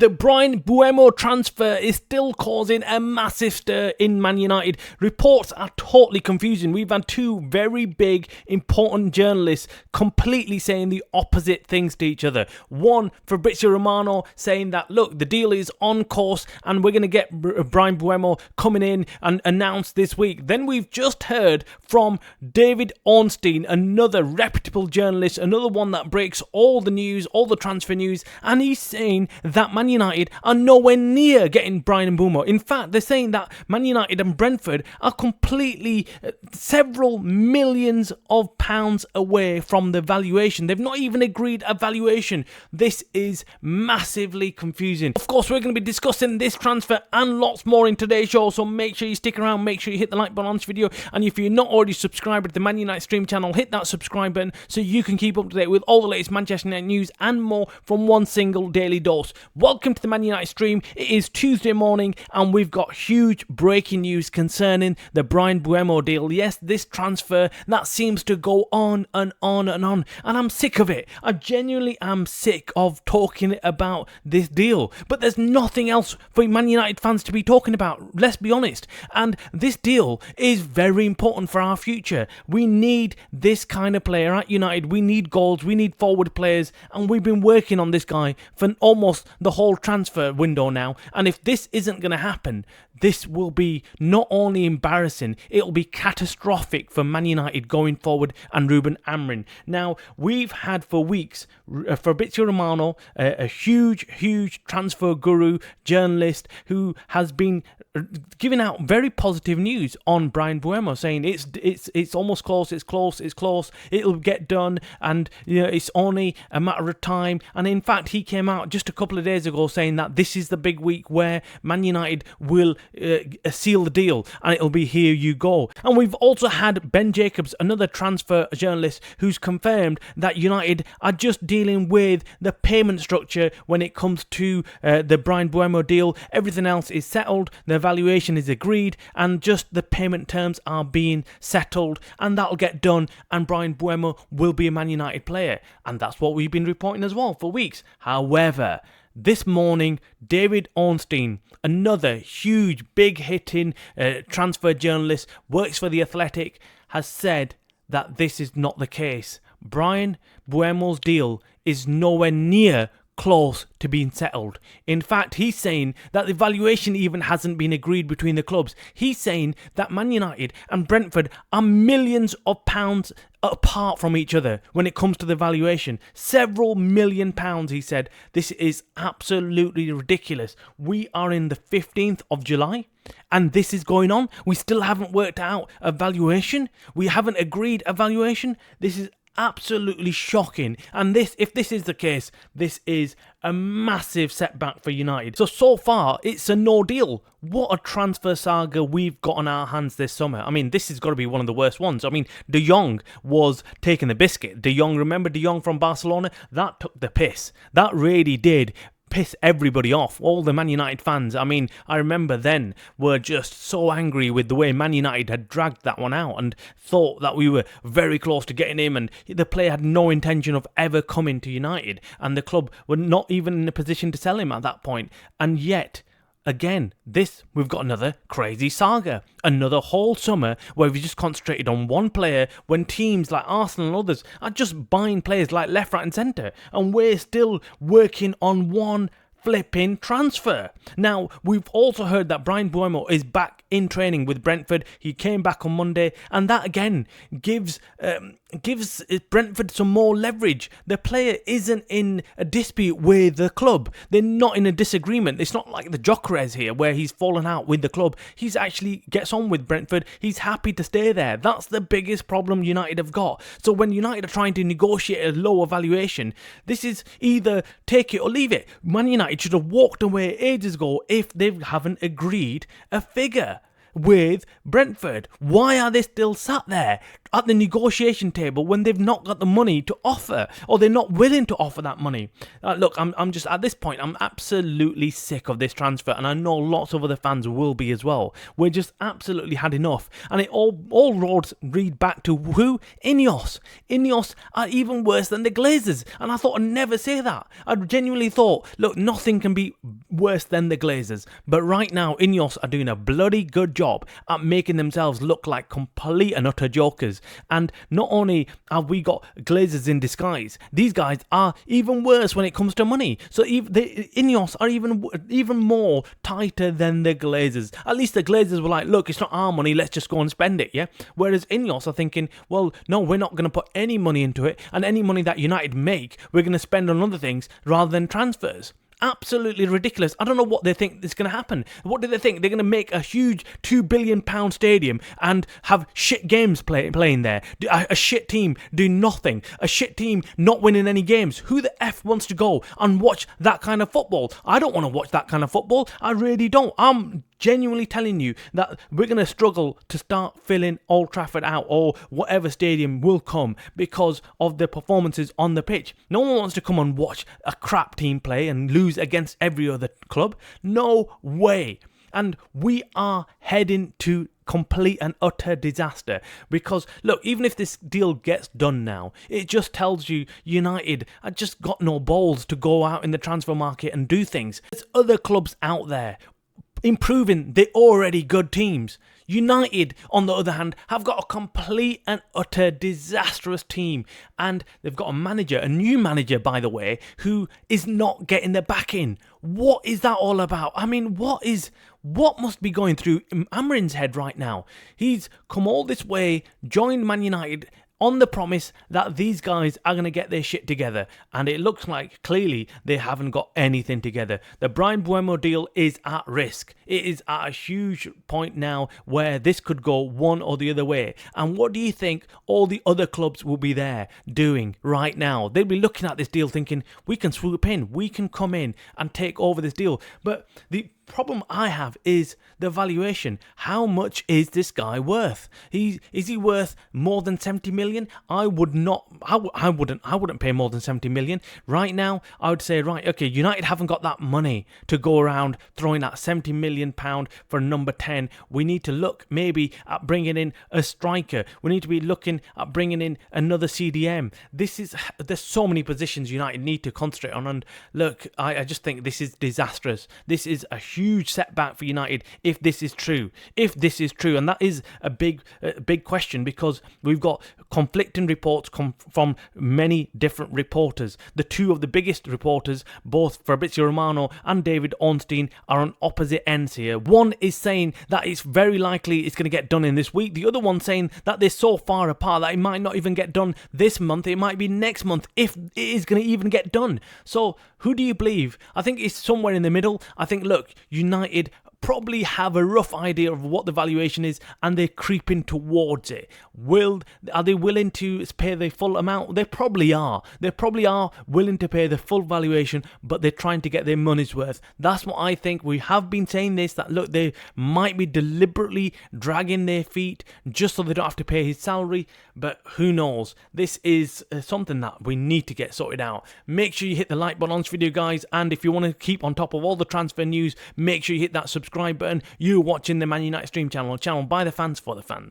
The Bryan Mbeumo transfer is still causing a massive stir in Man United. Reports are totally confusing. We've had two very big, important journalists completely saying the opposite things to each other. One, Fabrizio Romano, saying that, look, the deal is on course and we're going to get Bryan Mbeumo coming in and announced this week. Then we've just heard from David Ornstein, another reputable journalist, another one that breaks all the news, all the transfer news, and he's saying that Man United are nowhere near getting Bryan Mbeumo. In fact, they're saying that Man United and Brentford are completely several millions of pounds away from the valuation. They've not even agreed a valuation. This is massively confusing. Of course, we're going to be discussing this transfer and lots more in today's show, so make sure you stick around, make sure you hit the like button on this video, and if you're not already subscribed to the Man United Stream channel, hit that subscribe button so you can keep up to date with all the latest Manchester United news and more from one single daily dose. Welcome to the Man United Stream. It is Tuesday morning and we've got huge breaking news concerning the Bryan Mbeumo deal. Yes, this transfer that seems to go on and on and on, and I'm sick of it. I genuinely am sick of talking about this deal, but there's nothing else for Man United fans to be talking about, let's be honest. And this deal is very important for our future. We need this kind of player at United. We need goals, we need forward players, and we've been working on this guy for almost the whole transfer window now, and if this isn't going to happen, this will be not only embarrassing, it'll be catastrophic for Man United going forward and Ruben Amorim. Now, we've had for weeks Fabrizio Romano, a huge transfer guru, journalist, who has been giving out very positive news on Bryan Mbeumo, saying it's almost close, it's close, it'll get done, and you know, it's only a matter of time. And in fact, he came out just a couple of days ago saying that this is the big week where Man United will seal the deal and it'll be here you go. And we've also had Ben Jacobs, another transfer journalist, who's confirmed that United are just dealing with the payment structure when it comes to the Bryan Mbeumo deal. Everything else is settled, the valuation is agreed, and just the payment terms are being settled, and that'll get done, and Bryan Mbeumo will be a Man United player. And that's what we've been reporting as well for weeks. However, this morning, David Ornstein, another huge, big-hitting transfer journalist, works for The Athletic, has said that this is not the case. Bryan Mbeumo's deal is nowhere near close to being settled. In fact, he's saying that the valuation even hasn't been agreed between the clubs. He's saying that Man United and Brentford are millions of pounds apart from each other when it comes to the valuation. Several million pounds, he said. This is absolutely ridiculous. We are in the 15th of July and this is going on. We still haven't worked out a valuation. We haven't agreed a valuation. This is absolutely shocking, and if this is the case, this is a massive setback for United. So far it's a no deal. What a transfer saga we've got on our hands this summer. I mean, this has got to be one of the worst ones. I mean, De Jong was taking the biscuit. De Jong, remember De Jong from Barcelona? That took the piss. That really did piss everybody off, all the Man United fans. I mean, I remember then were just so angry with the way Man United had dragged that one out and thought that we were very close to getting him, and the player had no intention of ever coming to United, and the club were not even in a position to sell him at that point. And yet again, we've got another crazy saga. Another whole summer where we just concentrated on one player when teams like Arsenal and others are just buying players like left, right and centre. And we're still working on one flipping transfer. Now, we've also heard that Bryan Mbeumo is back in training with Brentford. He came back on Monday, and that again gives Brentford some more leverage. The player isn't in a dispute with the club. They're not in a disagreement. It's not like the Gyökeres here where he's fallen out with the club. He's actually gets on with Brentford. He's happy to stay there. That's the biggest problem United have got. So when United are trying to negotiate a lower valuation, this is either take it or leave it. Man United should have walked away ages ago if they haven't agreed a figure. with Brentford? Why are they still sat there at the negotiation table when they've not got the money to offer, or they're not willing to offer that money? Look, I'm just at this point, I'm absolutely sick of this transfer, and I know lots of other fans will be as well. We're just absolutely had enough, and it all roads lead back to who? Ineos. Ineos are even worse than the Glazers, and I thought I'd never say that. I genuinely thought, look, nothing can be worse than the Glazers, but right now Ineos are doing a bloody good job at making themselves look like complete and utter jokers. And not only have we got Glazers in disguise, these guys are even worse when it comes to money. So the Ineos are even more tighter than the Glazers. At least the Glazers were like, look, it's not our money, let's just go and spend it, yeah? Whereas Ineos are thinking, well, no, we're not going to put any money into it, and any money that United make, we're going to spend on other things rather than transfers. Absolutely ridiculous. I don't know what they think is going to happen. What do they think? They're going to make a huge £2 billion stadium and have shit games playing there? A shit team doing nothing. A shit team not winning any games. Who the F wants to go and watch that kind of football? I don't want to watch that kind of football. I really don't. I'm genuinely telling you that we're going to struggle to start filling Old Trafford out, or whatever stadium will come, because of the performances on the pitch. No one wants to come and watch a crap team play and lose against every other club. No way. And we are heading to complete and utter disaster, because look, even if this deal gets done now, it just tells you United have just got no balls to go out in the transfer market and do things. There's other clubs out there improving the already good teams. United, on the other hand, have got a complete and utter disastrous team, and they've got a new manager, by the way, who is not getting the backing. What is that all about? I mean, what must be going through Amorim's head right now? He's come all this way, joined Man United on the promise that these guys are going to get their shit together, and it looks like clearly they haven't got anything together. The Bryan Mbeumo deal is at risk. It is at a huge point now where this could go one or the other way. And what do you think all the other clubs will be there doing right now? They'll be looking at this deal thinking, we can swoop in, we can come in and take over this deal. But the problem I have is the valuation. How much is this guy worth? Is he worth more than 70 million? I wouldn't pay more than 70 million. Right now, I would say, right, okay, United haven't got that money to go around throwing that 70 million pound for number 10. We need to look maybe at bringing in a striker. We need to be looking at bringing in another CDM. There's so many positions United need to concentrate on, and look, I just think this is disastrous. This is a huge setback for United if this is true. And that is a big question, because we've got conflicting reports from many different reporters. The two of the biggest reporters, both Fabrizio Romano and David Ornstein, are on opposite ends here. One is saying that it's very likely it's going to get done in this week. The other one saying that they're so far apart that it might not even get done this month. It might be next month if it is going to even get done. So who do you believe? I think it's somewhere in the middle. I think, look, United probably have a rough idea of what the valuation is, and they're creeping towards it. Are they willing to pay the full amount? They probably are. They probably are willing to pay the full valuation, but they're trying to get their money's worth. That's what I think. We have been saying this, that look, they might be deliberately dragging their feet just so they don't have to pay his salary, but who knows? This is something that we need to get sorted out. Make sure you hit the like button on this video, guys, and if you want to keep on top of all the transfer news, make sure you hit that subscribe button. You're watching the Man United Stream channel by the fans for the fans.